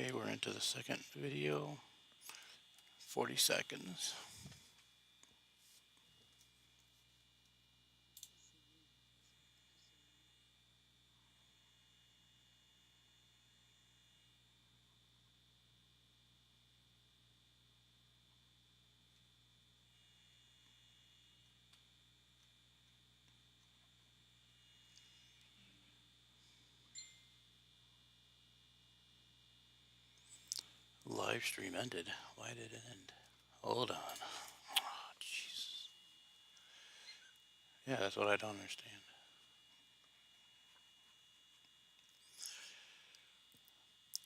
Okay, we're into the second video. 40 seconds. Live stream ended. Why did it end? Hold on. Oh, Jesus. Yeah, that's what I don't understand.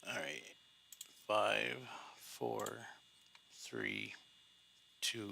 All right. 5, 4, 3, 2.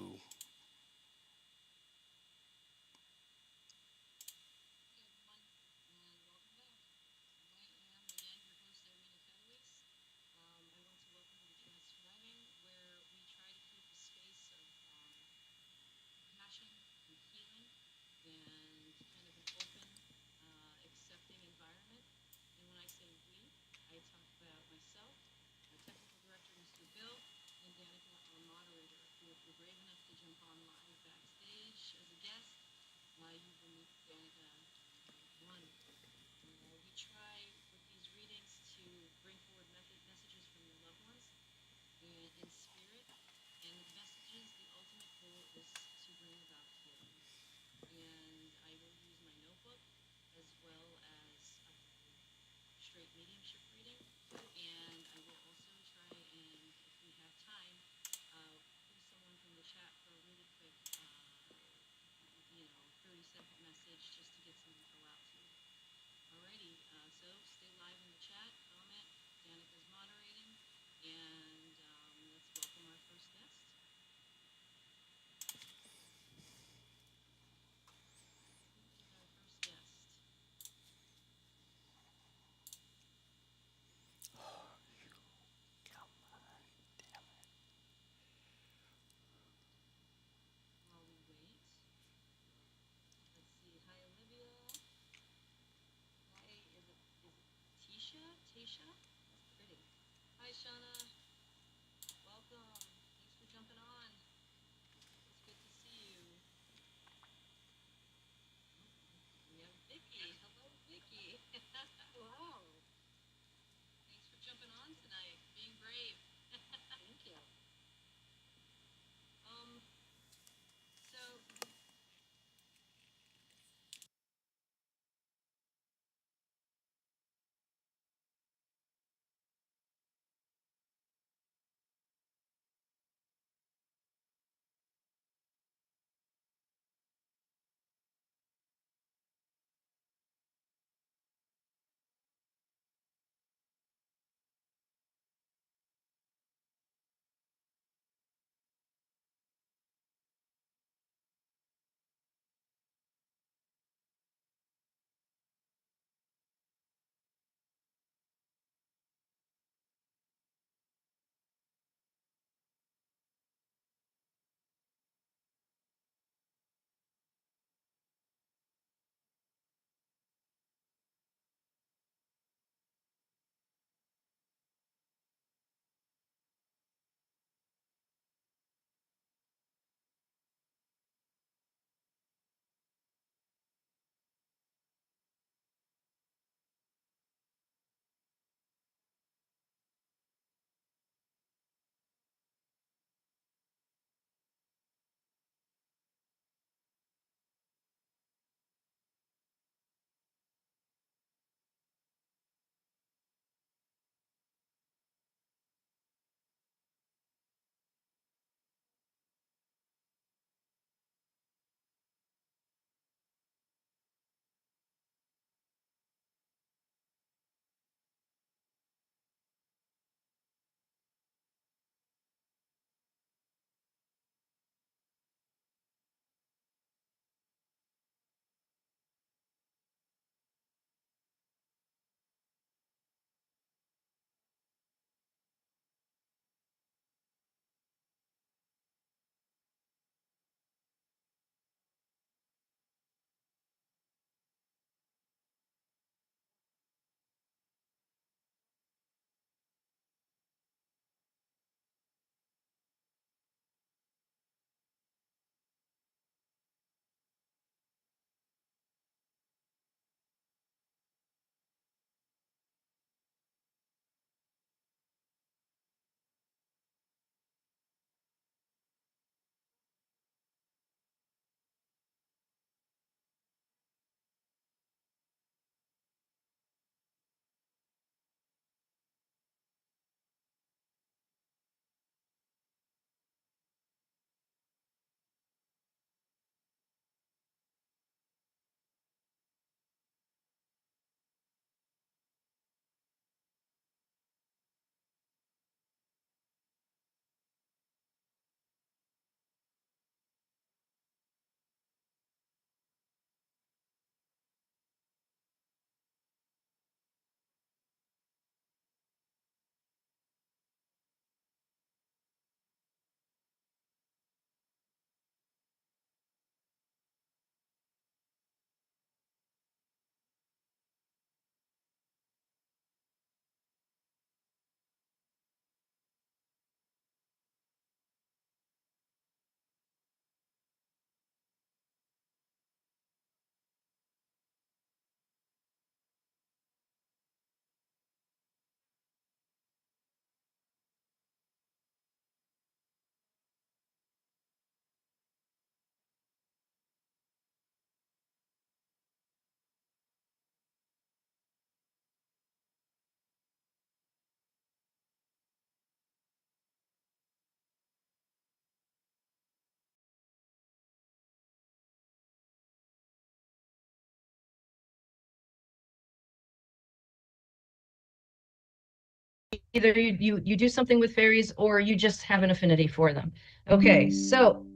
either you do something with fairies or you just have an affinity for them. Okay, so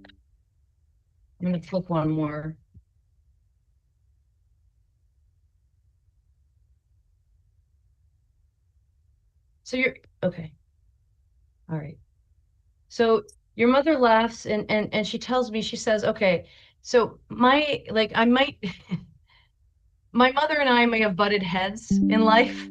I'm gonna flip one more. So you're okay. All right. So your mother laughs and she tells me, she says, okay, so my like I might my mother and I may have butted heads in life,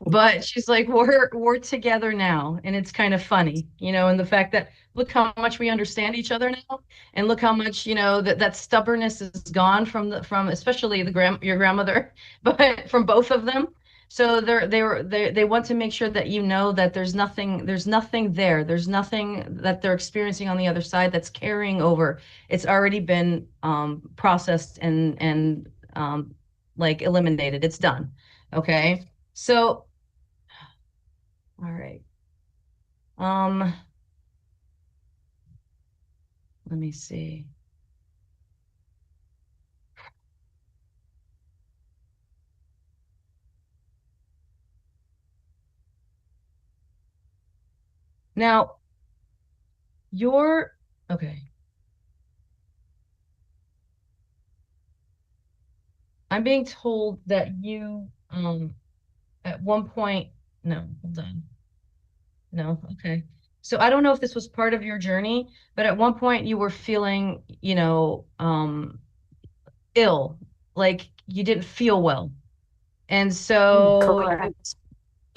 but she's like, we're together now, and it's kind of funny, and the fact that look how much we understand each other now, and look how much, that stubbornness is gone from especially your grandmother, but from both of them. So they want to make sure that you know that there's nothing there. There's nothing that they're experiencing on the other side that's carrying over. It's already been processed and like eliminated. It's done. Okay. So all right. Um, let me see. Now, you're okay. I'm being told that you at one point, no, hold on. No, okay. So I don't know if this was part of your journey, but at one point you were feeling, ill, like you didn't feel well. And so Correct.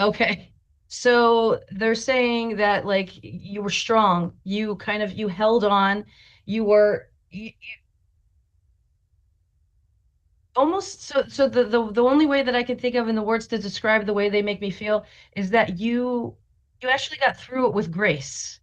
okay. So they're saying that like you were strong. You held on. You were almost so the only way that I can think of in the words to describe the way they make me feel is that you actually got through it with grace,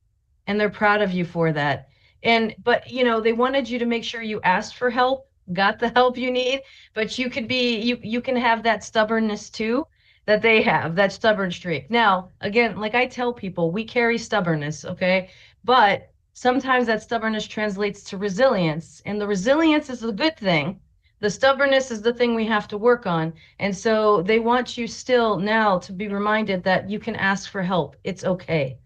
and they're proud of you for that. And but they wanted you to make sure you asked for help, got the help you need, but you can have that stubbornness too, that they have, that stubborn streak. Now, again, like I tell people, we carry stubbornness, okay? But sometimes that stubbornness translates to resilience, and the resilience is a good thing. The stubbornness is the thing we have to work on. And so they want you still now to be reminded that you can ask for help. It's okay.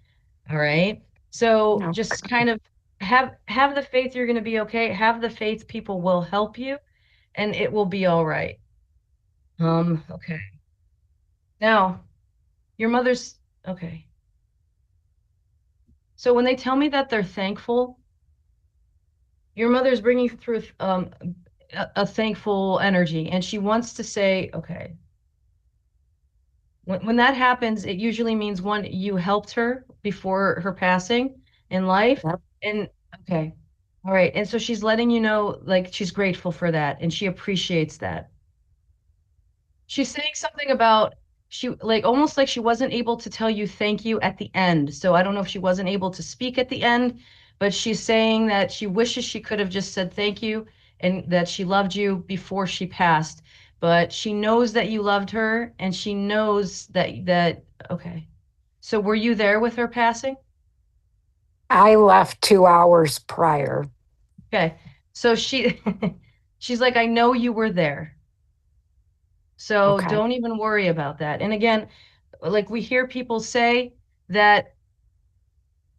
All right. So just Okay. kind of have the faith you're going to be okay. Have the faith people will help you and it will be all right. Okay. Now, your mother's okay. So when they tell me that they're thankful, your mother's bringing through a thankful energy and she wants to say, okay, when that happens, it usually means one, you helped her before her passing in life. Yep. And okay. All right. And so she's letting you know, like, she's grateful for that and she appreciates that. She's saying something about she, like, almost like she wasn't able to tell you thank you at the end. So I don't know if she wasn't able to speak at the end, but she's saying that she wishes she could have just said thank you and that she loved you before she passed. But she knows that you loved her and she knows that okay. So were you there with her passing? I left 2 hours prior. Okay. So she's like, I know you were there. So Okay. don't even worry about that. And again, like we hear people say that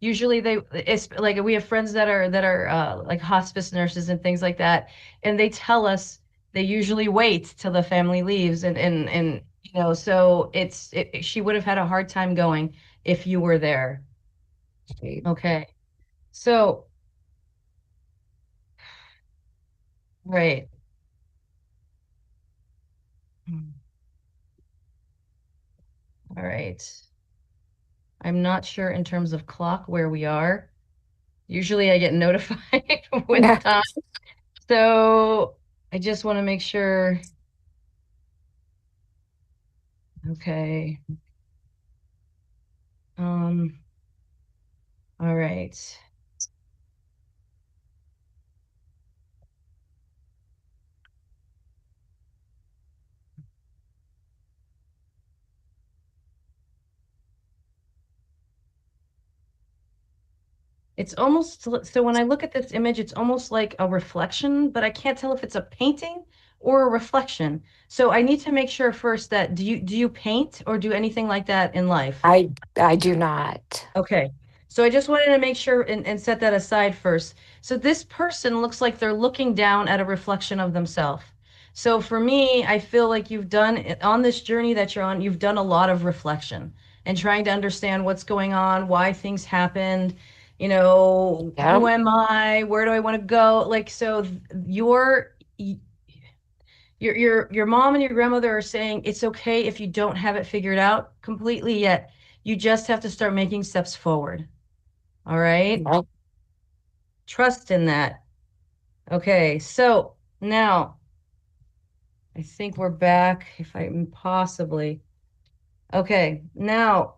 usually it's like we have friends that are like hospice nurses and things like that, and they tell us they usually wait till the family leaves, and so she would have had a hard time going if you were there. Okay. So, right. All right. I'm not sure in terms of clock where we are. Usually I get notified with time. So I just want to make sure. Okay. Um, all right. It's almost so when I look at this image, it's almost like a reflection, but I can't tell if it's a painting or a reflection. So I need to make sure first that do you paint or do anything like that in life? I do not. Okay. So I just wanted to make sure and set that aside first. So this person looks like they're looking down at a reflection of themselves. So for me, I feel like you've done on this journey that you're on, you've done a lot of reflection and trying to understand what's going on, why things happened, who Yep. am I? Where do I want to go? Like, so your mom and your grandmother are saying it's okay if you don't have it figured out completely yet. You just have to start making steps forward. All right. Yep. Trust in that. Okay. So now I think we're back if I can possibly. Okay. Now,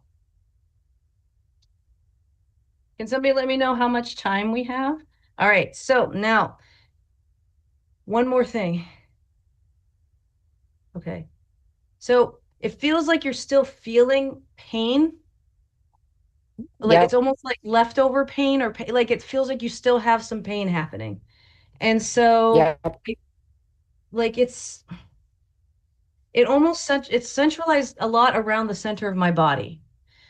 can somebody let me know how much time we have? All right. So now, one more thing. Okay. So it feels like you're still feeling pain. Like it's Yep. almost like leftover pain or pain, like it feels like you still have some pain happening. And so, Yep. like it almost it's centralized a lot around the center of my body.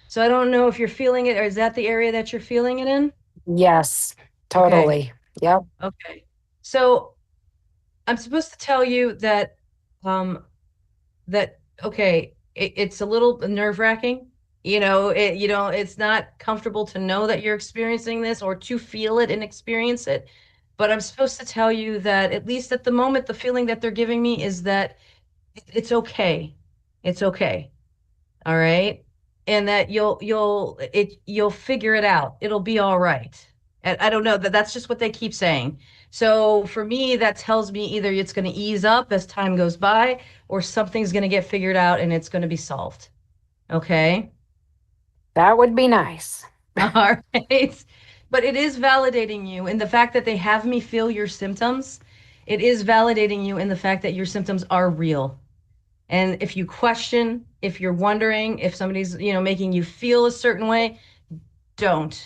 So I don't know if you're feeling it or is that the area that you're feeling it in? Yes. Okay. Totally. Yep. Okay. So I'm supposed to tell you that um okay, it's a little nerve-wracking. It's not comfortable to know that you're experiencing this or to feel it and experience it. But I'm supposed to tell you that at least at the moment, the feeling that they're giving me is that it's okay. It's okay. All right. And that you'll figure it out. It'll be all right. And I don't know that's just what they keep saying. So for me, that tells me either it's going to ease up as time goes by or something's going to get figured out and it's going to be solved. Okay. That would be nice. All right. But it is validating you in the fact that they have me feel your symptoms. It is validating you in the fact that your symptoms are real. And if you question, if you're wondering if somebody's, making you feel a certain way, don't.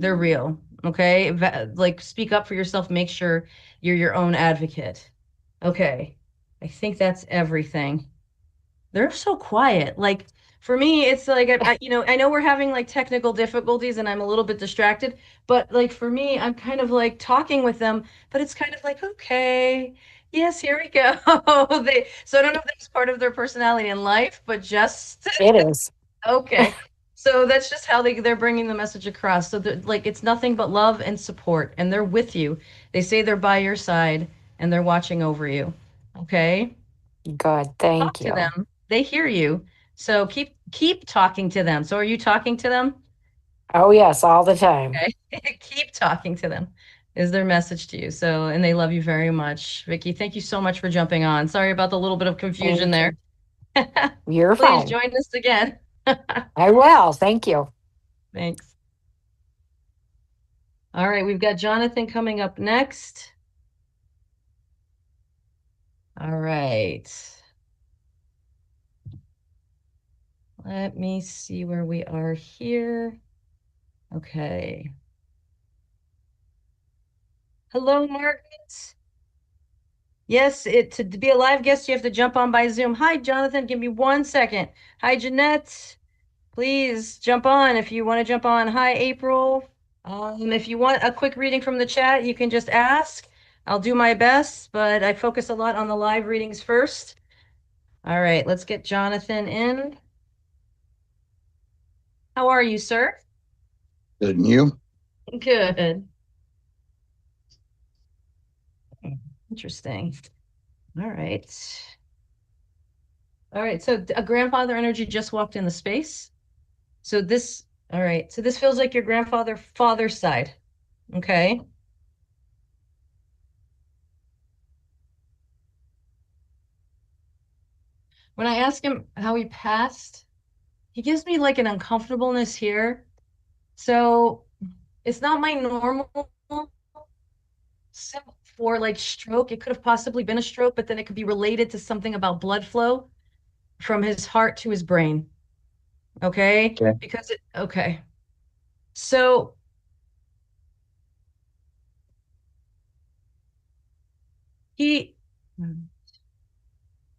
They're real. Okay. Like speak up for yourself. Make sure you're your own advocate. Okay. I think that's everything. They're so quiet. Like for me, it's like I know we're having like technical difficulties and I'm a little bit distracted, but like for me, I'm kind of like talking with them, but it's kind of like, okay, yes, here we go. So I don't know if that's part of their personality in life, but just It is. okay. So that's just how they're bringing the message across. So like it's nothing but love and support, and they're with you. They say they're by your side and they're watching over you. Okay, Good. talk Thank to you. them. They hear you. So keep talking to them. So are you talking to them? Oh, yes, all the time. Okay. Keep talking to them is their message to you. So and they love you very much. Vicky, thank you so much for jumping on. Sorry about the little bit of confusion Thank there. you. You're Please fine. join us again. I will. Thank you. Thanks. All right, we've got Jonathan coming up next. All right. Let me see where we are here. Okay. Hello, Margaret. Yes, to be a live guest, you have to jump on by Zoom. Hi, Jonathan. Give me 1 second. Hi, Jeanette. Please jump on if you want to jump on. Hi, April. If you want a quick reading from the chat, you can just ask. I'll do my best, but I focus a lot on the live readings first. All right, let's get Jonathan in. How are you, sir? Good, and you? Good. Interesting. All right. All right. So a grandfather energy just walked in the space. All right. So this feels like your father's side. Okay. When I ask him how he passed, he gives me like an uncomfortableness here. So it's not my normal symbol for like stroke. It could have possibly been a stroke, but then it could be related to something about blood flow from his heart to his brain. Okay. Okay. Okay. So He,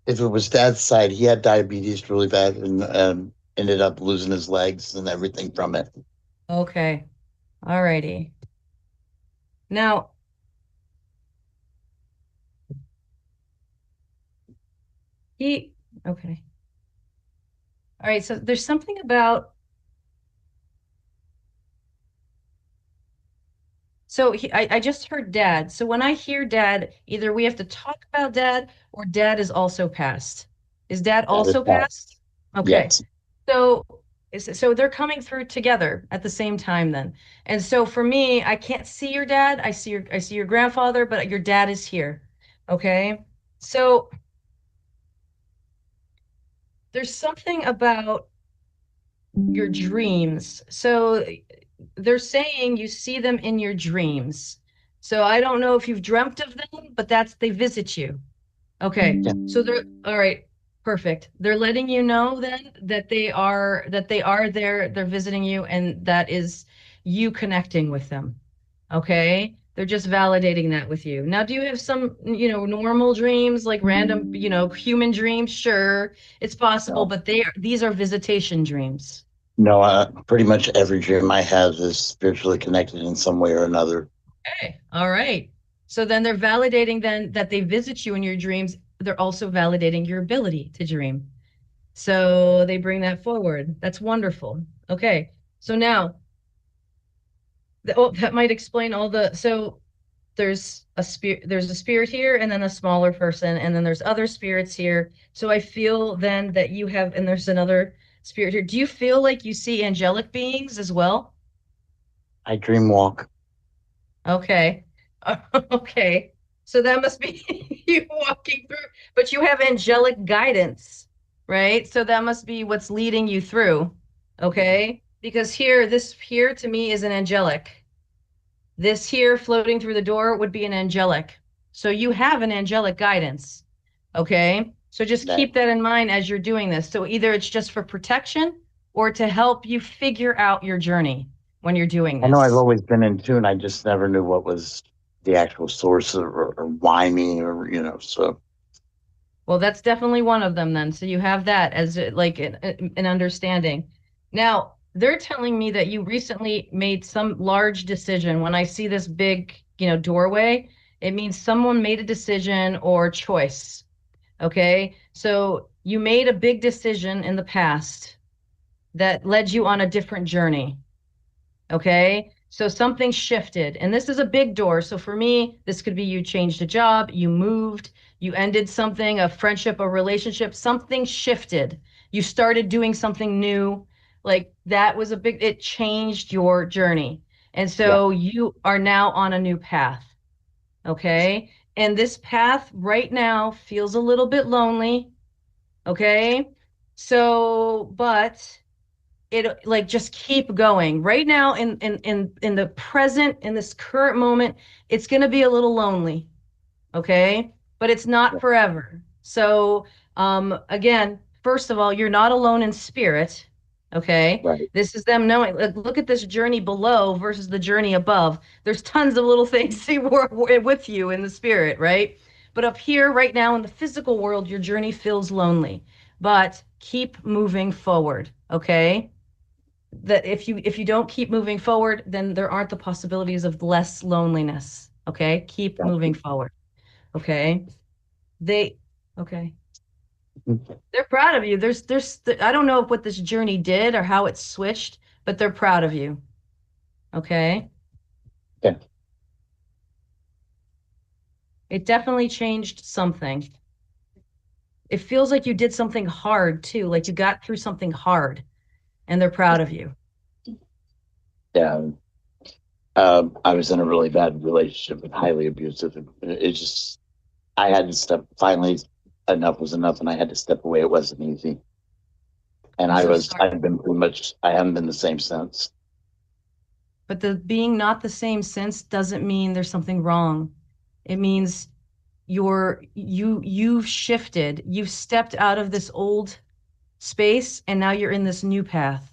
If it was dad's side, he had diabetes really bad and ended up losing his legs and everything from it. okay. All righty. Now, he, okay. All right. So there's something about, so I just heard dad. So when I hear dad, either we have to talk about dad or dad is also passed. Is dad That is also that. passed? Okay. Yes. So so they're coming through together at the same time then. And so for me, I can't see your dad. I see your grandfather, but your dad is here. Okay? So there's something about your dreams. So they're saying you see them in your dreams. So I don't know if you've dreamt of them, but they visit you. Okay. Yeah. So they're all right. Perfect. They're letting you know then that they are there, they're visiting you, and that is you connecting with them. Okay. They're just validating that with you. Now, do you have some, normal dreams, like random, human dreams? Sure, it's possible, No. but these are visitation dreams. No, pretty much every dream I have is spiritually connected in some way or another. Okay. All right. So then they're validating then that they visit you in your dreams. They're also validating your ability to dream. So they bring that forward. That's wonderful. Okay. So now, that might explain all the. So there's a spirit here, and then a smaller person, and then there's other spirits here. So I feel then that you have, and there's another spirit here. Do you feel like you see angelic beings as well? I dream walk. Okay. Okay. So that must be you walking through, but you have angelic guidance, right? So that must be what's leading you through. Okay. Because this here to me is an angelic. This here floating through the door would be an angelic. So you have an angelic guidance. Okay. So just That keep that in mind as you're doing this. So either it's just for protection or to help you figure out your journey when you're doing I know I've this. always been in tune. I just never knew what was the actual source or why me or so Well, that's definitely one of them then. So you have that as like an understanding. Now, they're telling me that you recently made some large decision. When I see this big, doorway, it means someone made a decision or choice. Okay. So you made a big decision in the past that led you on a different journey. Okay. So something shifted, and this is a big door. So for me, this could be you changed a job, you moved, you ended something, a friendship, a relationship, something shifted. You started doing something new. Like that was it changed your journey. And yeah. so you are now on a new path. Okay. And this path right now feels a little bit lonely. Okay. So, but it like just keep going right now in the present in this current moment. It's going to be a little lonely, okay, but it's not Yeah. forever. So again, first of all, you're not alone in spirit. Okay, Right. this is them knowing, like, look at this journey below versus the journey above. There's tons of little things with you in the spirit, right? But up here right now in the physical world, your journey feels lonely, but keep moving forward. Okay, that if you don't keep moving forward, then there aren't the possibilities of less loneliness. Okay, keep Yeah. moving forward. Okay, they okay. They're proud of you. I don't know what this journey did or how it switched, but they're proud of you. Okay, Yeah. it definitely changed something. It feels like you did something hard too, like you got through something hard, and they're proud of you. Yeah. I was in a really bad relationship and highly abusive. And it just, I had to step, finally, enough was enough, and I had to step away. It wasn't easy. And I'm so sorry. I haven't been the same since. But the being not the same sense doesn't mean there's something wrong. It means you've shifted. You've stepped out of this old space and now you're in this new path.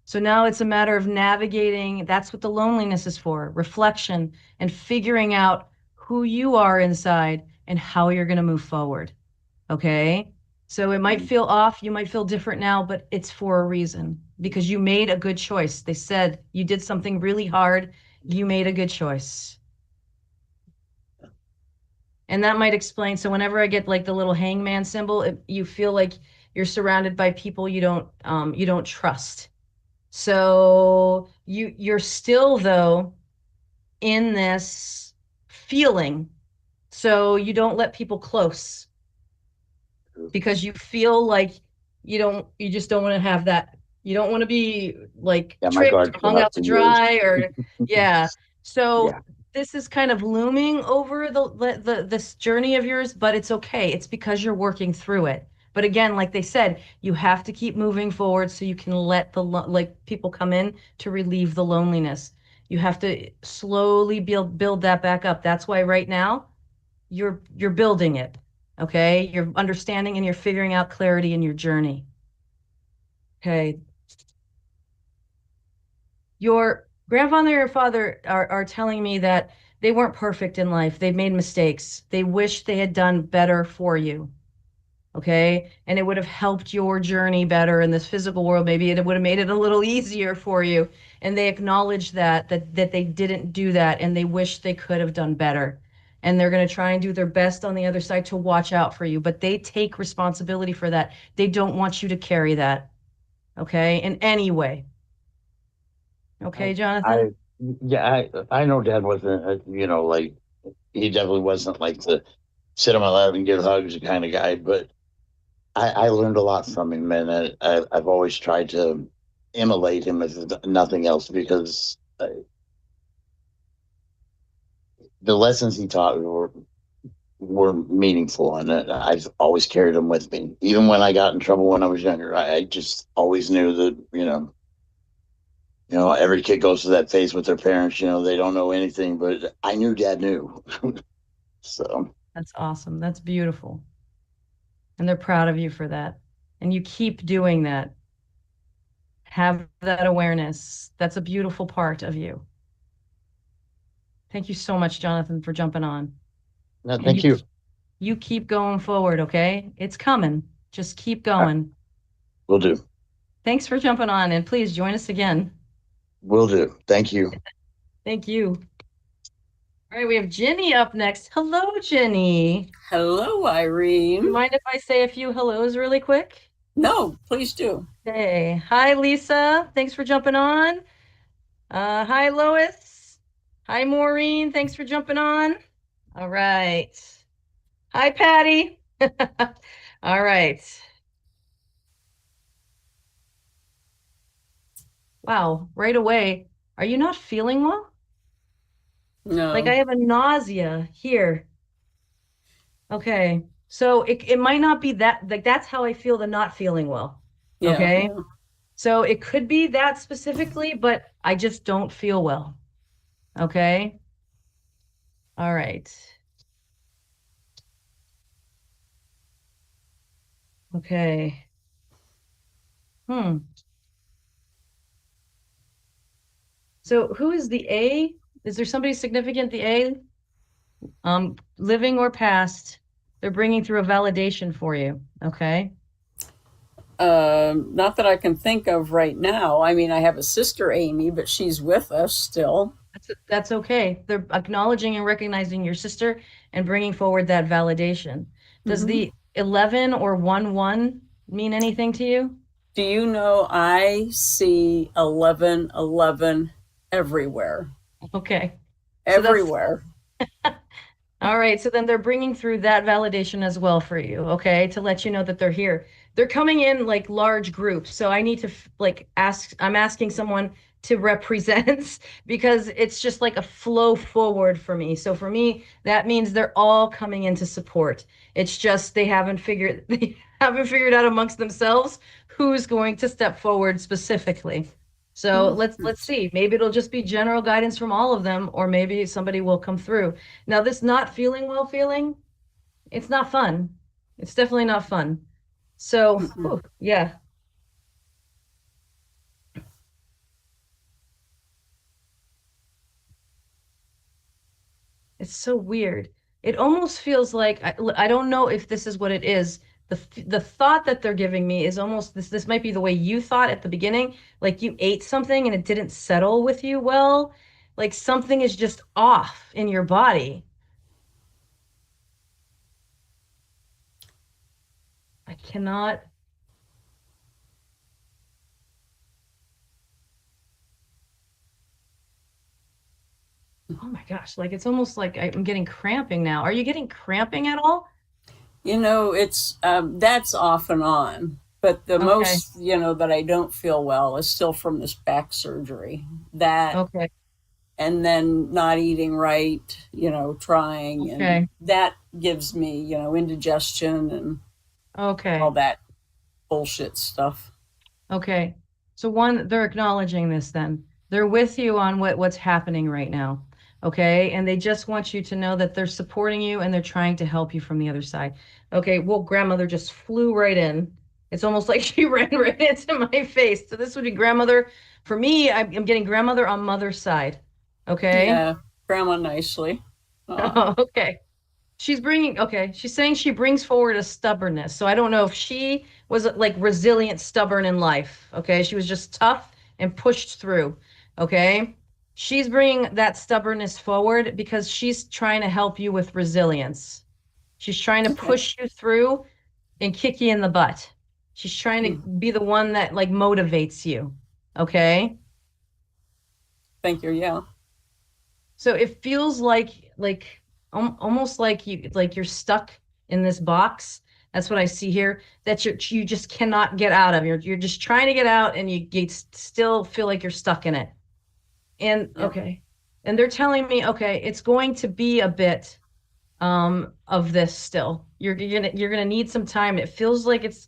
So now it's a matter of navigating. That's what the loneliness is for, reflection and figuring out who you are inside and how you're going to move forward. Okay. So it might feel off. You might feel different now, but it's for a reason because you made a good choice. They said you did something really hard. You made a good choice. And that might explain. So whenever I get like the little hangman symbol, you feel like you're surrounded by people you don't trust. So you're still though in this feeling. So you don't let people close because you feel like you just don't want to have that. You don't want to be like Yeah, my tricked guard or been hung up out to for years. dry or yeah. So Yeah. this is kind of looming over this journey of yours, but it's okay. It's because you're working through it. But again, like they said, you have to keep moving forward so you can let like people come in to relieve the loneliness. You have to slowly build that back up. That's why right now you're building it. Okay? You're understanding and you're figuring out clarity in your journey. Okay. Your grandfather and father are telling me that they weren't perfect in life. They've made mistakes. They wish they had done better for you. Okay. And it would have helped your journey better in this physical world. Maybe it would have made it a little easier for you. And they acknowledge that they didn't do that and they wish they could have done better. And they're going to try and do their best on the other side to watch out for you. But they take responsibility for that. They don't want you to carry that. Okay. In any way. Okay, I, Jonathan? yeah, I know Dad wasn't, like he definitely wasn't like the sit on my lap and give hugs kind of guy, but I learned a lot from him, and I've always tried to emulate him if nothing else because the lessons he taught were meaningful, and I've always carried them with me. Even when I got in trouble when I was younger, I just always knew that every kid goes through that phase with their parents. They don't know anything, but I knew Dad knew. So That's awesome. That's beautiful. And they're proud of you for that. And you keep doing that. Have that awareness. That's a beautiful part of you. Thank you so much, Jonathan, for jumping on. no, And thank you. you keep going forward, okay? It's coming. Just keep All right, going. will do. Thanks for jumping on, and please join us again. Will do. Thank you. Thank you. All right, we have Jenny up next. Hello, Jenny. Hello, You Irene. mind if I say a few hellos really quick? No, please do. Hey, hi, Lisa. Thanks for jumping on. Hi, Lois. Hi, Maureen. Thanks for jumping on. All right. Hi, Patty. All right. Wow, right away. Are you not feeling well? Like I No. have a nausea here. Okay. So it might not be that, like that's how I feel the not feeling well. Yeah, Okay. yeah. So it could be that specifically, but I just don't feel well. Okay. All right. Okay. Hmm. So who is the A? Is there somebody significant, the A? Living or past? They're bringing through a validation for you. Okay. Not that I can think of right now. I mean, I have a sister, Amy, but she's with us still. That's okay. They're acknowledging and recognizing your sister and bringing forward that validation. Does Hmm. the 11 or 1 mean anything to you? Do you know I see 1111 everywhere? Okay. So that's Everywhere. all right. So then they're bringing through that validation as well for you, okay, to let you know that they're here. They're coming in like large groups. So I need to I'm asking someone to represent because it's just like a flow forward for me. So for me, that means they're all coming in to support. It's just they haven't figured out amongst themselves who's going to step forward specifically. So let's see. Maybe it'll just be general guidance from all of them, or maybe somebody will come through. Now, this not feeling well feeling, it's not fun. It's definitely not fun. So, Mm-mm. yeah, it's so weird. it almost feels like I don't know if this is what it is. The thought that they're giving me is almost this might be the way you thought at the beginning, like you ate something and it didn't settle with you well, like something is just off in your body. I cannot. Oh my gosh, like it's almost like I'm getting cramping now. Are you getting cramping at all? It's that's off and on, but the Okay. most, that I don't feel well is still from this back surgery. That, Okay. and then not eating right, trying, and Okay. that gives me, indigestion and all Okay. that bullshit stuff. Okay. So one, they're acknowledging this then. They're with you on what's happening right now. Okay. And they just want you to know that they're supporting you and they're trying to help you from the other side. Okay. Well, grandmother just flew right in. It's almost like she ran right into my face. So this would be grandmother. For me, I'm getting grandmother on mother's side. Okay. Yeah, grandma nicely. Okay. She's saying she brings forward a stubbornness. So I don't know if she was like resilient, stubborn in life. Okay. She was just tough and pushed through. Okay. She's bringing that stubbornness forward because she's trying to help you with resilience. She's trying to Okay. push you through and kick you in the butt. She's trying to be the one that like motivates you. Okay. Thank you. Yeah. So it feels like almost like you're stuck in this box. That's what I see here. That you just cannot get out of. You're just trying to get out, and you still feel like you're stuck in it. And Yep. okay, and they're telling me, okay, it's going to be a bit of this still. You're gonna need some time. It feels like it's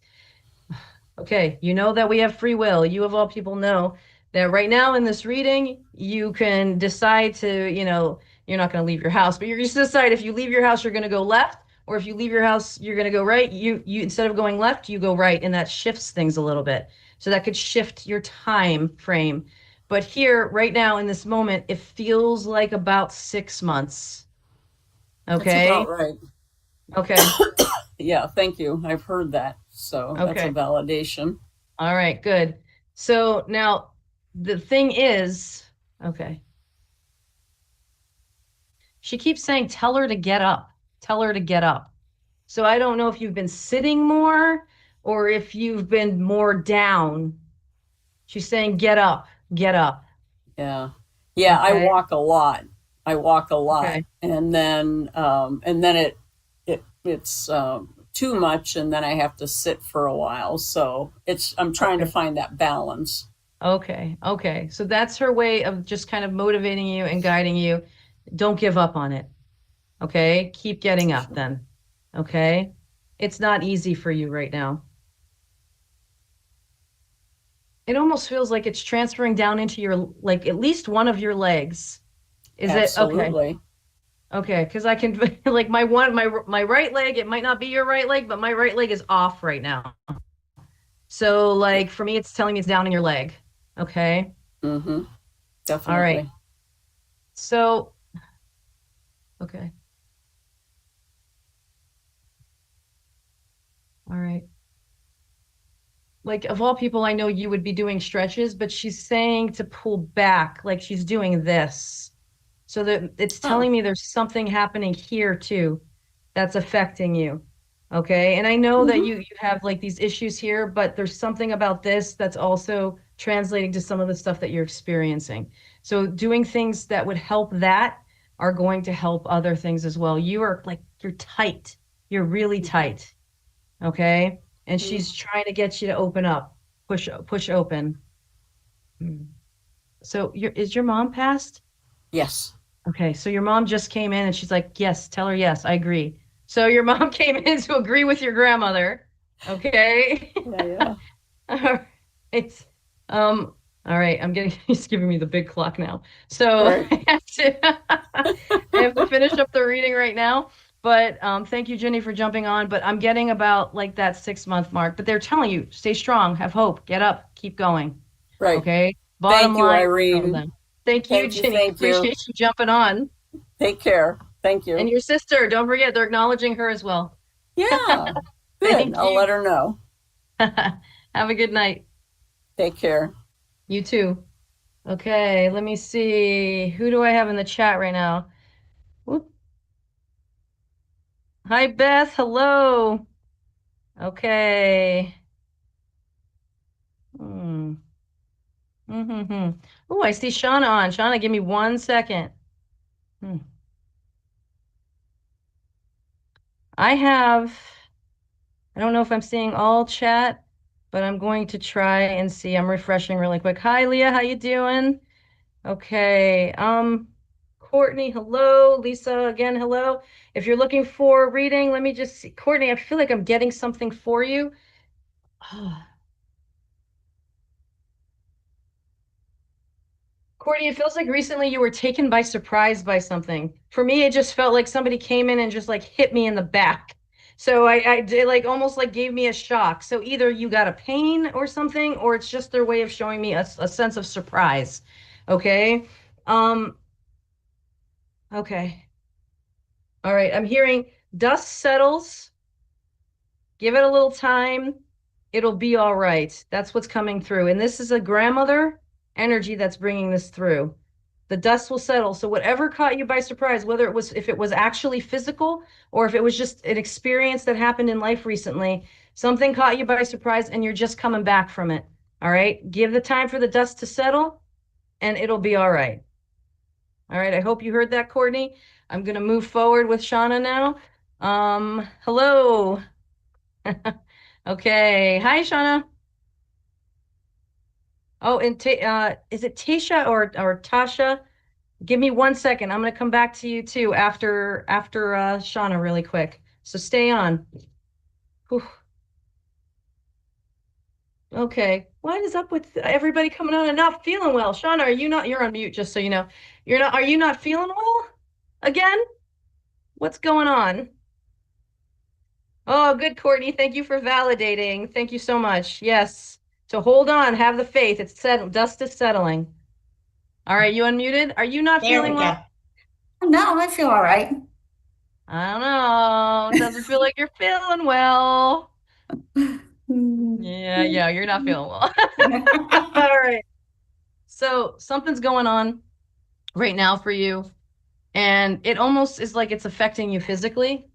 okay, you know that we have free will. You of all people know that right now in this reading, you can decide to, you're not going to leave your house, but you're just decide if you leave your house, you're going to go left, or if you leave your house, you're going to go right. You instead of going left, you go right, and that shifts things a little bit. So that could shift your time frame. But here, right now, in this moment, it feels like about 6 months. That's about Okay. right. Okay. Yeah. Thank you. I've heard that. So that's a Okay. validation. All right, good. So now the thing is, okay. She keeps saying, tell her to get up. Tell her to get up. So I don't know if you've been sitting more or if you've been more down. She's saying, get up, get up. Yeah. Yeah. I Okay. walk a lot. I walk a lot. Okay. And then it's too much. And then I have to sit for a while. So I'm trying to Okay. find that balance. Okay. Okay. So that's her way of just kind of motivating you and guiding you. Don't give up on it. Okay. Keep getting up then. Okay. It's not easy for you right now. It almost feels like it's transferring down into your, like at least one of your legs. Is it okay? Absolutely. Okay, because I can like my right leg, it might not be your right leg, but my right leg is off right now. So like for me, it's telling me it's down in your leg. Okay. Mm-hmm. All right. Definitely. So okay. All right. Like of all people, I know you would be doing stretches, but she's saying to pull back, like she's doing this. So that it's Oh, telling me there's something happening here too that's affecting you. Okay. And I know that mm-hmm. you have like these issues here, but there's something about this that's also translating to some of the stuff that you're experiencing. So doing things that would help that are going to help other things as well. You are like you're tight. You're really tight. Okay. And Mm-hmm. she's trying to get you to open up, push open. Hmm. So is your mom passed? Yes. Okay, so your mom just came in and she's like, yes, tell her yes, I agree. So your mom came in to agree with your grandmother. Okay. Yeah, yeah. All right. All right, I'm getting he's giving me the big clock now. So Right. I have to finish up the reading right now. But thank you, Jenny, for jumping on. But I'm getting about like that 6 month mark. But they're telling you, stay strong, have hope, get up, keep going. Right. Okay. Bottom Thank you, line, Irene. then. Thank you, Thank you. Jenny. Thank you. Appreciate you jumping on. Take care. Thank you. And your sister, don't forget, they're acknowledging her as well. Yeah. Thank Good. I'll you. let her know. Have a good night. Take care. You too. Okay, let me see. Who do I have in the chat right now? Whoop. Hi, Beth. Hello. Okay. Hmm. Mm-hmm. Oh, I see Shauna on. Shauna, give me 1 second. Hmm. I don't know if I'm seeing all chat, but I'm going to try and see. I'm refreshing really quick. Hi, Leah. How you doing? Okay. Courtney, hello. Lisa, again, hello. If you're looking for a reading, let me just see. Courtney, I feel like I'm getting something for you. Courtney, it feels like recently you were taken by surprise by something. For me, it just felt like somebody came in and just like hit me in the back. So I did like almost like gave me a shock. So either you got a pain or something, or it's just their way of showing me a sense of surprise. Okay. Um, okay. All right. I'm hearing dust settles. Give it a little time. It'll be all right. That's what's coming through. And this is a grandmother energy that's bringing this through. The dust will settle. So whatever caught you by surprise, whether it was if it was actually physical or if it was just an experience that happened in life recently, something caught you by surprise and you're just coming back from it. All right. Give the time for the dust to settle and it'll be all right. All right. I hope you heard that, Courtney. I'm going to move forward with Shauna now. Hello. Okay. Hi, Shauna. Oh, and is it Tasha or Tasha? Give me 1 second. I'm gonna come back to you too after Shauna really quick. So stay on. Whew. Okay. What is up with everybody coming on and not feeling well? Shauna, you're on mute, just so you know. Are you not feeling well again? What's going on? Oh, good, Courtney. Thank you for validating. Thank you so much. Yes. So hold on, have the faith. It's settled. Dust is settling. All right, you unmuted? Are you not There feeling we well? go. No, I feel all right. I don't know. It doesn't feel like you're feeling well. Yeah, you're not feeling well. All right. So something's going on right now for you, and it almost is like it's affecting you physically.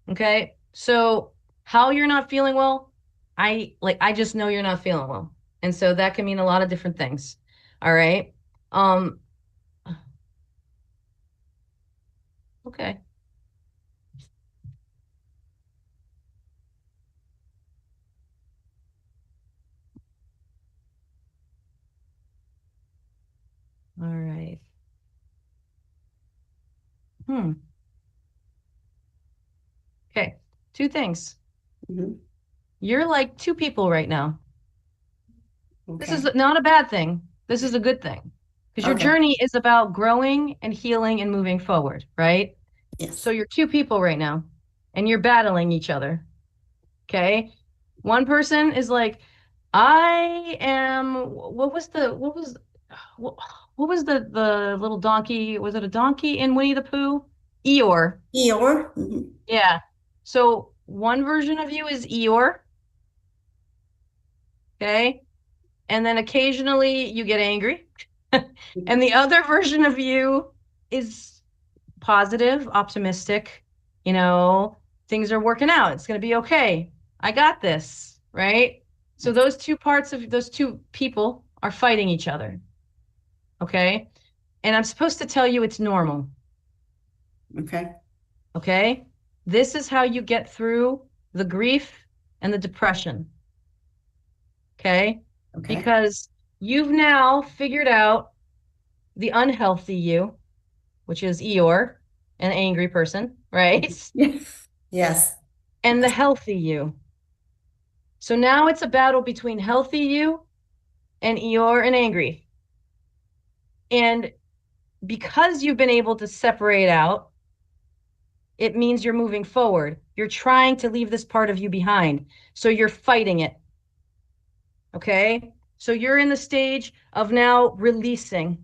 Okay. So how you're not feeling well, I just know you're not feeling well. And so that can mean a lot of different things. All right. Um, okay. All right. Hmm. Okay. Two things. Mhm. You're like two people right now. This is Okay. not a bad thing. This is a good thing. Because your Okay. journey is about growing and healing and moving forward, right? Yes. So you're two people right now and you're battling each other. Okay. One person is like, I am, what, what was the little donkey? Was it a donkey in Winnie the Pooh? Eeyore. Eeyore. Mhm. Yeah. So one version of you is Eeyore. Okay. And then occasionally you get angry. And the other version of you is positive, optimistic, things are working out. It's going to be okay. I got this, right? So those two parts of those two people are fighting each other. Okay. And I'm supposed to tell you it's normal. Okay. Okay. This is how you get through the grief and the depression. Okay. Okay. Because you've now figured out the unhealthy you, which is Eeyore, an angry person, right? Yes. Yes. And the healthy you. So now it's a battle between healthy you and Eeyore and angry. And because you've been able to separate out, it means you're moving forward. You're trying to leave this part of you behind. So you're fighting it. Okay. So you're in the stage of now releasing.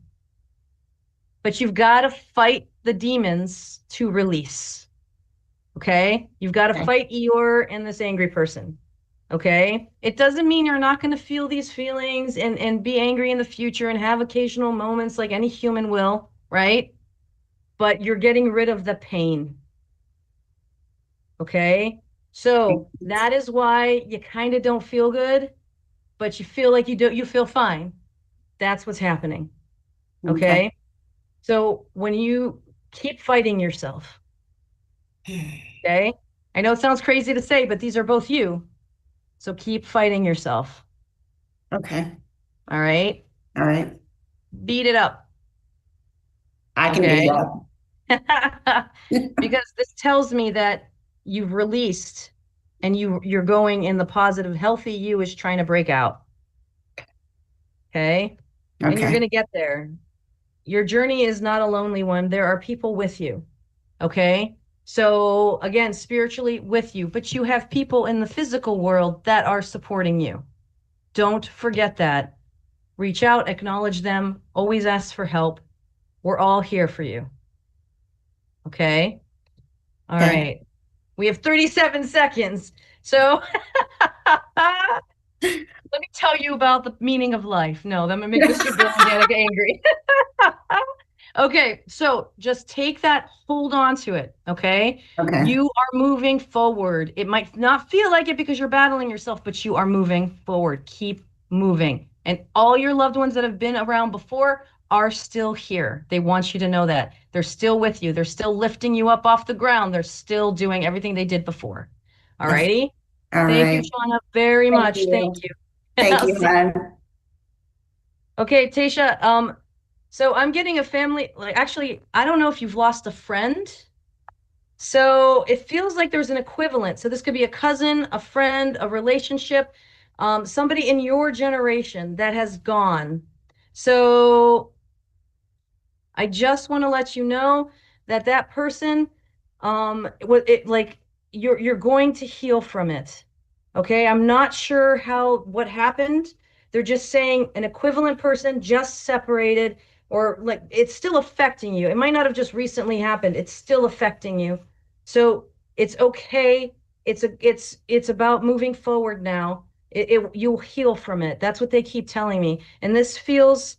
but you've got to fight the demons to release. Okay? You've got to Okay. fight Eeyore and this angry person. Okay? It doesn't mean you're not going to feel these feelings and be angry in the future and have occasional moments like any human will, right? But you're getting rid of the pain. Okay? So that is why you kind of don't feel good, but you feel like you feel fine. That's what's happening. Okay? So when you keep fighting yourself, okay? I know it sounds crazy to say, but these are both you. So keep fighting yourself. Okay. All right? All right. Beat it up. I can do Okay? that. Because this tells me that you've released and you're going in the positive, healthy you is trying to break out. Okay? And you're Okay. going to get there. Your journey is not a lonely one. There are people with you. Okay? So again, spiritually with you, but you have people in the physical world that are supporting you. Don't forget that. Reach out, acknowledge them, always ask for help. We're all here for you. Okay? All Okay. right. We have 37 seconds. So let me tell you about the meaning of life. No, I'm gonna make Mr. Bill and Danica angry. Okay, so just take that, hold on to it. Okay. Okay. You are moving forward. It might not feel like it because you're battling yourself, but you are moving forward. Keep moving. And all your loved ones that have been around before are still here. They want you to know that. They're still with you. They're still lifting you up off the ground. They're still doing everything they did before. All Okay. righty. All Thank you, right. Shauna, very Thank much. Thank you. you. Thank I'll you, see. hon. Okay, Tasha. So I'm getting a family, like actually, I don't know if you've lost a friend. So it feels like there's an equivalent. So this could be a cousin, a friend, a relationship, somebody in your generation that has gone. So I just want to let you know that that person, like you're going to heal from it. Okay, I'm not sure what happened. They're just saying an equivalent person just separated, or like it's still affecting you. It might not have just recently happened. It's still affecting you. So it's okay. It's about moving forward now. You'll heal from it. That's what they keep telling me. And this feels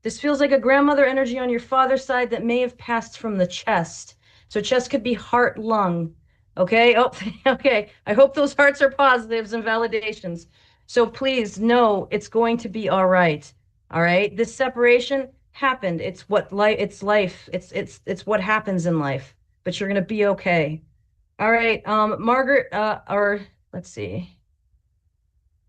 like a grandmother energy on your father's side that may have passed from the chest. So chest could be heart, lung. Okay. Oh, okay. I hope those hearts are positives and validations. So please know it's going to be all right. All right. This separation happened. It's what life, it's life. It's what happens in life, but you're going to be okay. All right. Margaret, or let's see.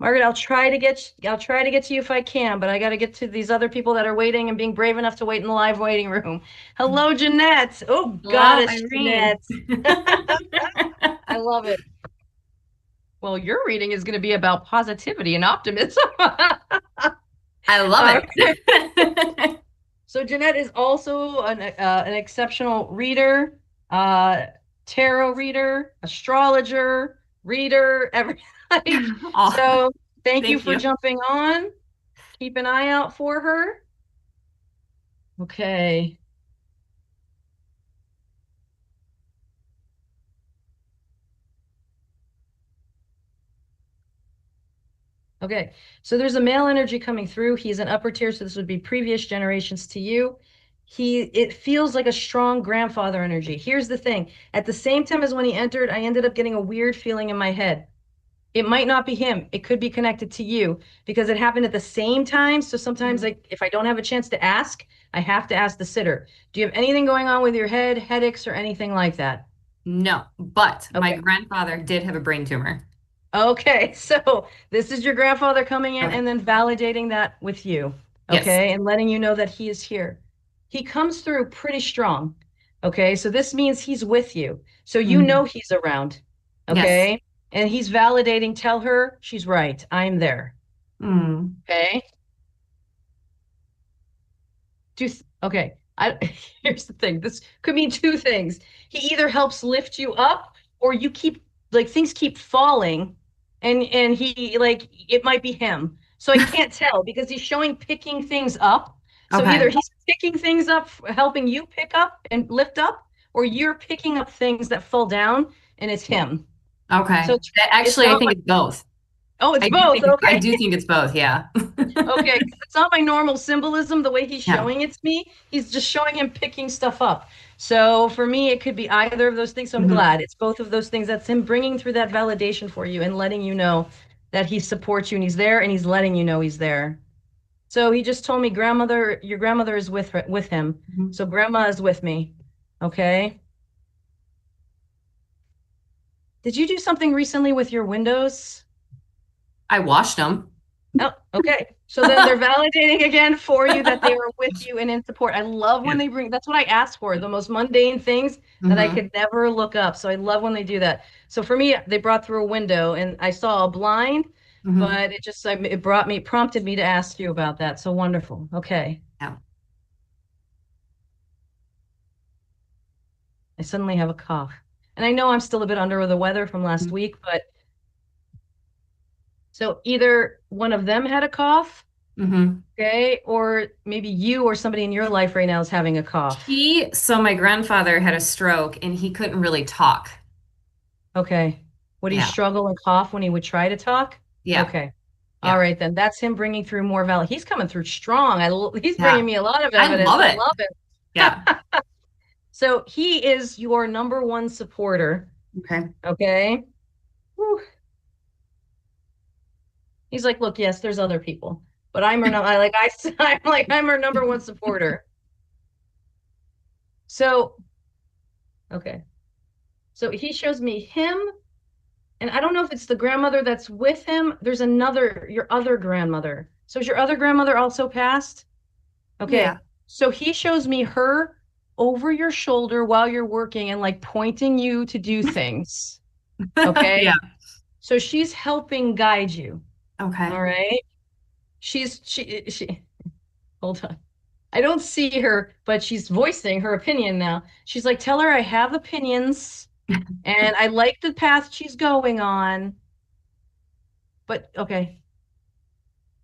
Margaret, I'll try to get to you if I can, but I got to get to these other people that are waiting and being brave enough to wait in the live waiting room. Hello, Jeanette. Oh, Hello, goddess Irene. Jeanette. I love it. Well, your reading is going to be about positivity and optimism. I love it. So Jeanette is also an exceptional reader, tarot reader, astrologer, reader, everything. Oh, So thank you thank for you. jumping on. Keep an eye out for her. Okay. Okay. So there's a male energy coming through. He's an upper tier, so this would be previous generations to you. It feels like a strong grandfather energy. Here's the thing. At the same time as when he entered, I ended up getting a weird feeling in my head. It might not be him. It could be connected to you because it happened at the same time. So sometimes, like, if I don't have a chance to ask, I have to ask the sitter. Do you have anything going on with your head, headaches, or anything like that? No, but my Okay. grandfather did have a brain tumor. Okay. So this is your grandfather coming in Okay. and then validating that with you. Yes. Okay. And letting you know that he is here. He comes through pretty strong. Okay. So this means he's with you. So you know he's around. Yes. Okay. And he's validating, tell her she's right. I'm there. Mm. Okay. Okay. Here's the thing. This could mean two things. He either helps lift you up or you keep like things keep falling and he like it might be him. So I can't tell because he's showing picking things up. So Okay. either he's picking things up, helping you pick up and lift up, or you're picking up things that fall down and it's him. Okay. So it's Actually, I not think my, it's both. oh, it's I do both. think I Okay. do think it's both. Yeah. Okay. 'Cause it's not my normal symbolism, the way he's Yeah. showing it to me. He's just showing him picking stuff up. So for me, it could be either of those things. So I'm Mhm. glad it's both of those things. That's him bringing through that validation for you and letting you know that he supports you and he's there and he's letting you know he's there. So he just told me, your grandmother is with him. Mhm. So grandma is with me. Okay. Did you do something recently with your windows? I washed them. Oh, okay. So then they're validating again for you that they are with you and in support. I love when Yeah. they bring, that's what I asked for, the most mundane things that I Mhm. could never look up. So I love when they do that. So for me, they brought through a window and I saw a blind, Mhm. but it prompted me to ask you about that. So wonderful. Okay. Yeah. I suddenly have a cough. And I know I'm still a bit under the weather from last Mhm. week, but so either one of them had a cough, Mhm. okay, or maybe you or somebody in your life right now is having a cough. So my grandfather had a stroke and he couldn't really talk. Okay. Would he Yeah. struggle and cough when he would try to talk? Yeah. Okay. All Yeah. right, then that's him bringing through more valid. He's coming through strong. He's Yeah. bringing me a lot of I evidence. love I it. love it. Yeah. So he is your number one supporter. Okay. Okay. Whew. He's like, look, yes, there's other people, but I'm her. I'm like, I'm her number one supporter. So, okay. So he shows me him, and I don't know if it's the grandmother that's with him. There's your other grandmother. So is your other grandmother also passed? Yeah. Okay. So he shows me her over your shoulder while you're working and like pointing you to do things. Okay. Yeah. So she's helping guide you. Okay. All right. She hold on. I don't see her, but she's voicing her opinion now. She's like, tell her I have opinions and I like the path she's going on. But okay.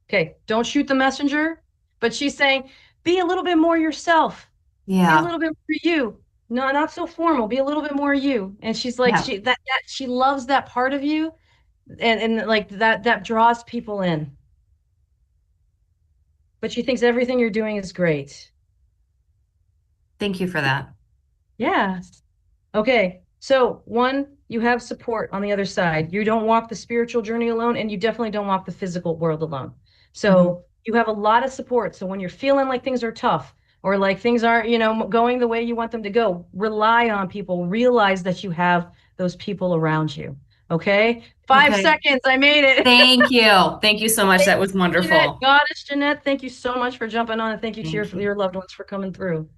Okay, don't shoot the messenger. But she's saying, be a little bit more yourself. Be a Yeah. little bit more you. No, not so formal. Be a little bit more you. And she's like, Yeah. she loves that part of you, and like that draws people in. But she thinks everything you're doing is great. Thank you for that. Yeah. Okay. So one, you have support on the other side. You don't walk the spiritual journey alone, and you definitely don't walk the physical world alone. Mhm. So you have a lot of support. So when you're feeling like things are tough or like things aren't, going the way you want them to go, rely on people. Realize that you have those people around you. Okay. 5 seconds. I made it. Thank you. Thank you so much. That was Jeanette, wonderful. Goddess Jeanette, thank you so much for jumping on, and thank you to Thank you. your loved ones for coming through.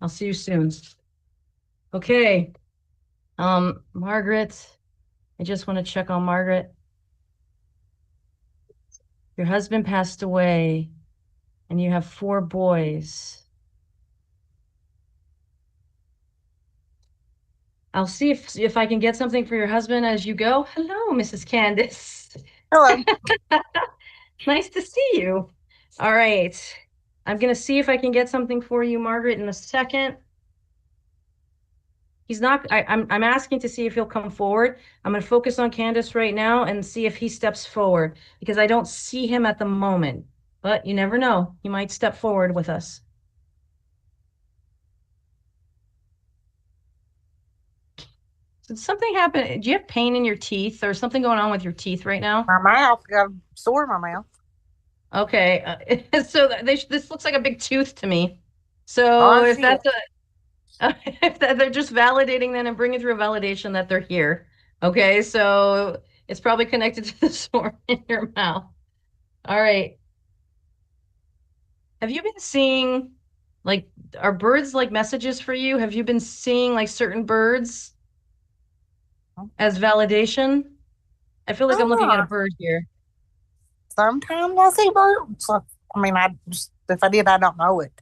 I'll see you soon. Okay. Margaret, I just want to check on Margaret. Your husband passed away and you have 4 boys. I'll see if I can get something for your husband as you go. Hello, Mrs. Candace. Hello. Nice to see you. All right. I'm gonna see if I can get something for you, Margaret, in a second. He's not, I'm asking to see if he'll come forward. I'm gonna focus on Candace right now and see if he steps forward because I don't see him at the moment, but you never know. He might step forward with us. Did something happen? Do you have pain in your teeth or something going on with your teeth right now? My mouth got a sore in my mouth. Okay, so this looks like a big tooth to me. Oh, So I if see that's it. if they're just validating then and bringing through a validation that they're here. Okay, so it's probably connected to the sore in your mouth. All right. Have you been seeing like are birds like messages for you? Have you been seeing like certain birds as validation? I feel like I'm looking at a Ah, bird here. sometimes I see birds. I mean, if I did, I don't know it.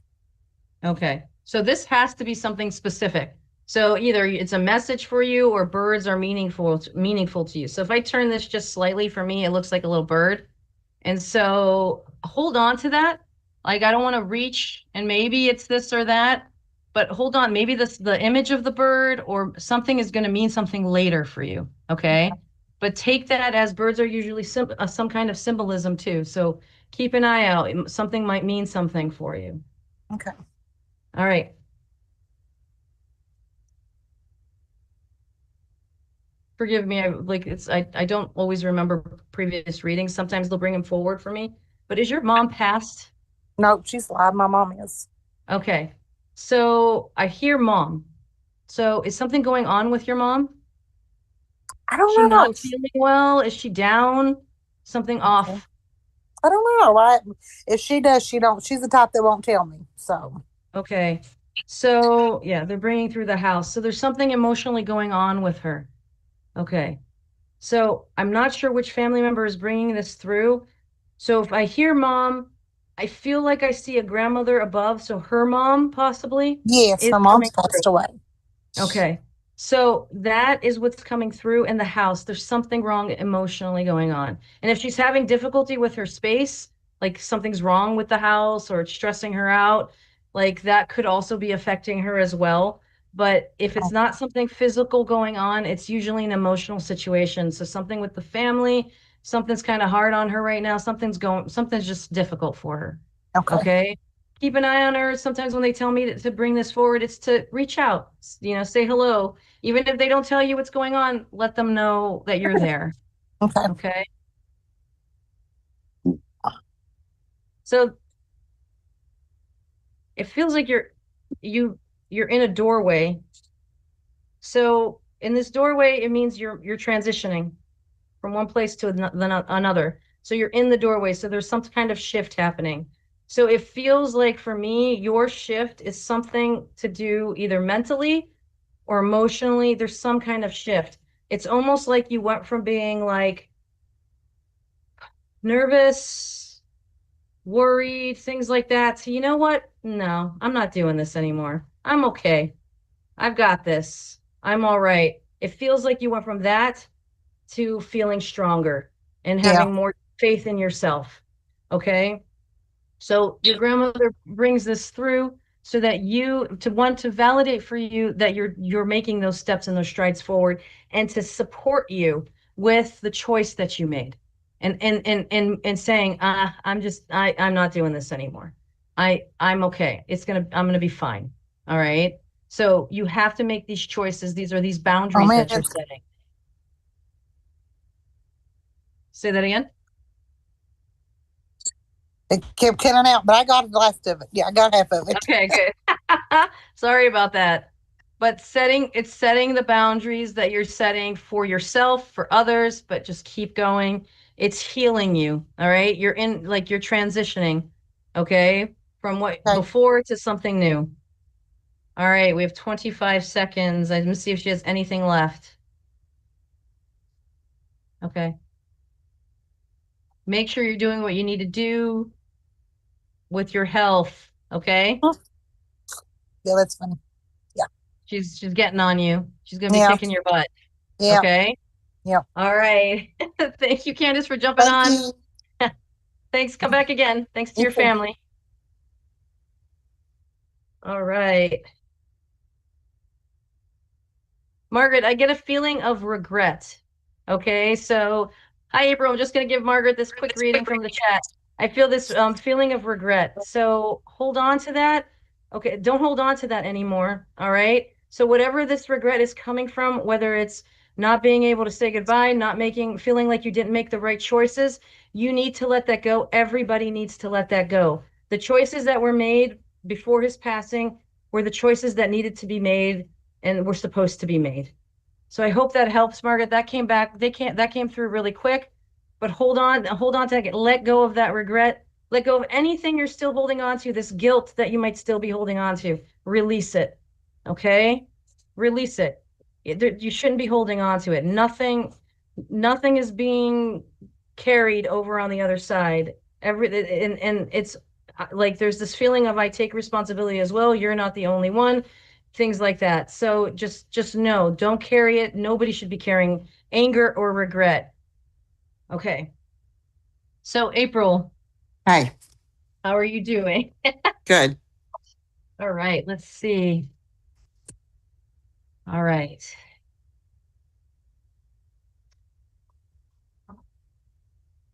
Okay. So this has to be something specific. So either it's a message for you or birds are meaningful to you. So if I turn this just slightly for me, it looks like a little bird. And so hold on to that Like, I don't want to reach and maybe it's this or that, but hold on, maybe the image of the bird or something is going to mean something later for you. Okay. But take that as birds are usually some kind of symbolism too. So keep an eye out. Something might mean something for you. Okay. All right. Forgive me. I don't always remember previous readings. Sometimes they'll bring them forward for me. But is your mom passed? Nope, she's alive. My mom is. Okay. So I hear mom. So is something going on with your mom? I She don't know. not feeling well? Is she down? Something off? I don't know. Right? If she does, she don't. She's the type that won't tell me. So Okay. So yeah, they're bringing through the house. So there's something emotionally going on with her. Okay. So I'm not sure which family member is bringing this through. So if I hear mom, I feel like I see a grandmother above. So her mom possibly yes, is her coming mom's through. passed away. Okay. So that is what's coming through in the house. There's something wrong emotionally going on. And if she's having difficulty with her space, like something's wrong with the house or it's stressing her out, like that could also be affecting her as well. But if it's not something physical going on, it's usually an emotional situation. So something with the family, something's kind of hard on her right now. Something's just difficult for her. Okay. Okay. Keep an eye on her. Sometimes when they tell me to bring this forward, it's to reach out, say hello. Even if they don't tell you what's going on, let them know that you're there. Okay. Okay. So it feels like you're in a doorway. So in this doorway, it means you're transitioning from one place to another. So you're in the doorway. So there's some kind of shift happening. So it feels like for me, your shift is something to do either mentally or emotionally. There's some kind of shift. It's almost like you went from being like nervous, worried, things like that. So you know what? No, I'm not doing this anymore. I'm okay. I've got this. I'm all right. It feels like you went from that to feeling stronger and Yeah. having more faith in yourself. Okay. So your grandmother brings this through so that you to want to validate for you that you're making those steps and those strides forward and to support you with the choice that you made and saying I'm not doing this anymore. I'm okay. I'm gonna be fine. All right. So you have to make these choices. These are these Oh boundaries man, that you're setting. Say that again. it kept cutting out, but I got the last of it. Yeah, I got half of it. Okay, good. Sorry about that. But setting the boundaries that you're setting for yourself, for others, but just keep going. It's healing you. All right. You're transitioning, okay, from what Okay. before to something new. All right, we have 25 seconds. I'm gonna see if she has anything left. Okay. Make sure you're doing what you need to do with your health. Okay. Yeah, that's funny. She's getting on you. She's gonna be Yeah. kicking your butt. Yeah. Okay. Yeah. All right. Thank you, Candace, for jumping Thank on. you. Thanks. Come back again. Thanks to You your too. family. All right. Margaret, I get a feeling of regret. Okay, so hi, April. I'm just going to give Margaret this quick reading from the chat. I feel this feeling of regret. So hold on to that. Okay, don't hold on to that anymore. All right. So whatever this regret is coming from, whether it's not being able to say goodbye, feeling like you didn't make the right choices, you need to let that go. Everybody needs to let that go. The choices that were made before his passing were the choices that needed to be made and were supposed to be made. So I hope that helps, Margaret. That came through really quick, but hold on to it. Let go of that regret. Let go of anything you're still holding on to, this guilt that you might still be holding on to. Release it. Okay? Release it. You shouldn't be holding on to it. Nothing is being carried over on the other side. And it's like there's this feeling of I take responsibility as well. You're not the only one, things like that. So just know, don't carry it. Nobody should be carrying anger or regret. Okay. So April, Hi. How are you doing? Good. All right, let's see. All right.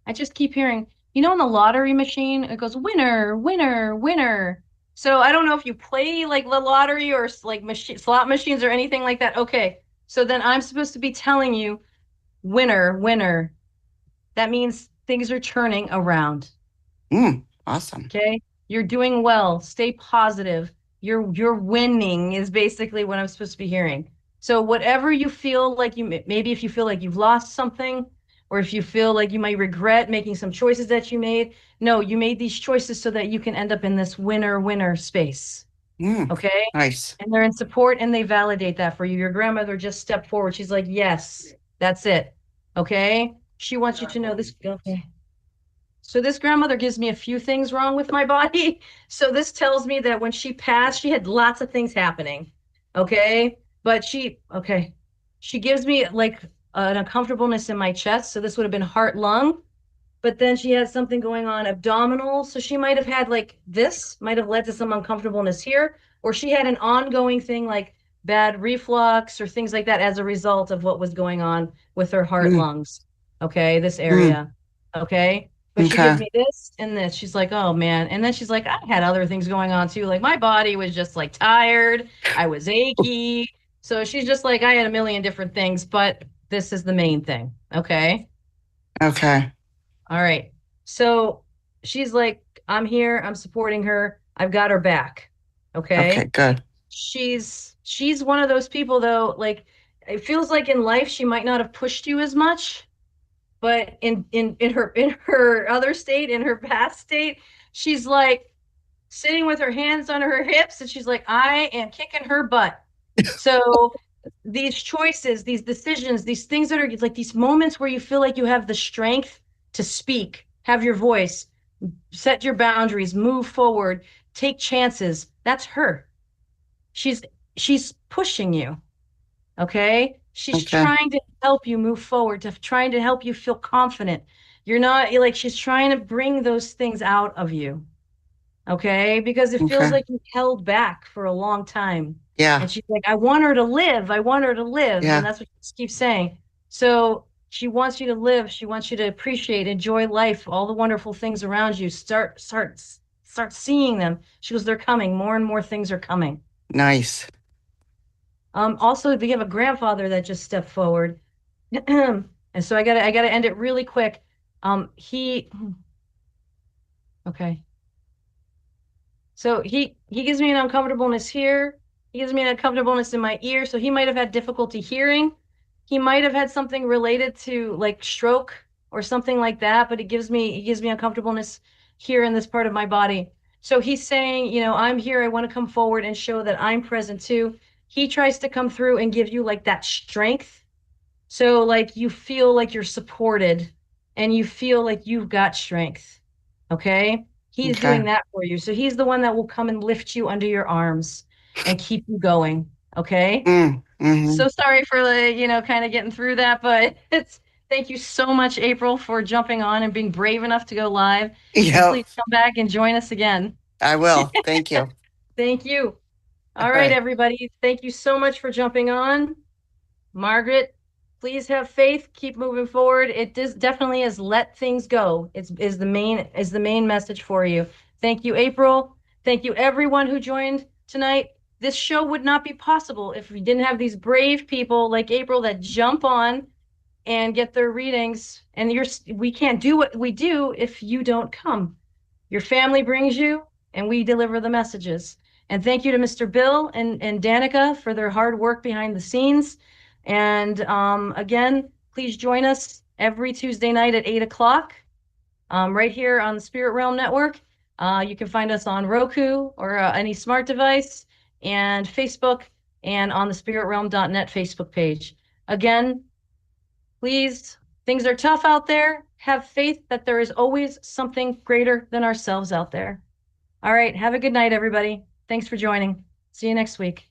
I just keep hearing, you know, in the lottery machine, it goes winner, winner, winner. So I don't know if you play like the lottery or like slot machines or anything like that. Okay. So then I'm supposed to be telling you winner, winner. That means things are turning around. Awesome. Okay. You're doing well. Stay positive. You're winning is basically what I'm supposed to be hearing. So whatever you feel like maybe if you feel like you've lost something, or if you feel like you might regret making some choices that you made, no, you made these choices so that you can end up in this winner space. Okay. Nice. And they're in support and they validate that for you. Your grandmother just stepped forward. She's like, yes, that's it. Okay. She wants you to know this. Okay. So this grandmother gives me a few things wrong with my body. So this tells me that when she passed, she had lots of things happening. Okay. But she gives me like an uncomfortableness in my chest. So this would have been heart lung. But then she had something going on abdominal. So she might have had like this might have led to some uncomfortableness here, or she had an ongoing thing like bad reflux or things like that as a result of what was going on with her heart lungs. Okay, this area. Okay. But she gives Okay. me this and this. She's like, oh man. And then she's like, I had other things going on too. Like my body was just like tired. I was achy. So she's just like, I had a million different things, but this is the main thing. Okay. Okay. All right. So she's like, I'm here. I'm supporting her. I've got her back. Okay, Okay. good. She's one of those people though, like it feels like in life she might not have pushed you as much, but in her other state, in her past state, she's like sitting with her hands on her hips and she's like, I am kicking her butt. So these choices, these decisions, these things that are like these moments where you feel like you have the strength to speak, have your voice, set your boundaries, move forward, take chances. That's her. She's she's pushing you. Okay. She's Okay. trying to help you move forward, to trying to help you feel confident. You're like she's trying to bring those things out of you. Okay. Because it feels Okay. like you held back for a long time. Yeah. And she's like, I want her to live. I want her to live. And Yeah. that's what she keeps saying. So she wants you to live. She wants you to appreciate, enjoy life, all the wonderful things around you. Start seeing them. She goes, they're coming. More and more things are coming. Nice. Also, we have a grandfather that just stepped forward. And so I gotta end it really quick. He okay. So he gives me an uncomfortableness here. He gives me an uncomfortableness in my ear. So he might have had difficulty hearing. He might have had something related to like stroke or something like that, but he gives me uncomfortableness here in this part of my body. So he's saying, I'm here. I want to come forward and show that I'm present too. He tries to come through and give you like that strength. So like you feel like you're supported and you feel like you've got strength. Okay? He's Okay. doing that for you. So he's the one that will come and lift you under your arms and keep you going. Okay? Mm-hmm. So sorry for kind of getting through that, but thank you so much, April, for jumping on and being brave enough to go live. And Yep. please come back and join us again. I will. Thank you. Thank you. All All right, right. everybody. Thank you so much for jumping on. Margaret, please have faith. Keep moving forward. It definitely is let things go. Is the main message for you. Thank you, April. Thank you, everyone who joined tonight. This show would not be possible if we didn't have these brave people like April that jump on and get their readings. And we can't do what we do if you don't come. Your family brings you, and we deliver the messages. And thank you to Mr. Bill and Danica for their hard work behind the scenes. And again, please join us every Tuesday night at 8 o'clock, right here on the Spirit Realm Network. You can find us on Roku or any smart device, and Facebook, and on the spiritrealm.net Facebook page. Again, please, things are tough out there. Have faith that there is always something greater than ourselves out there. All right. Have a good night, everybody. Thanks for joining. See you next week.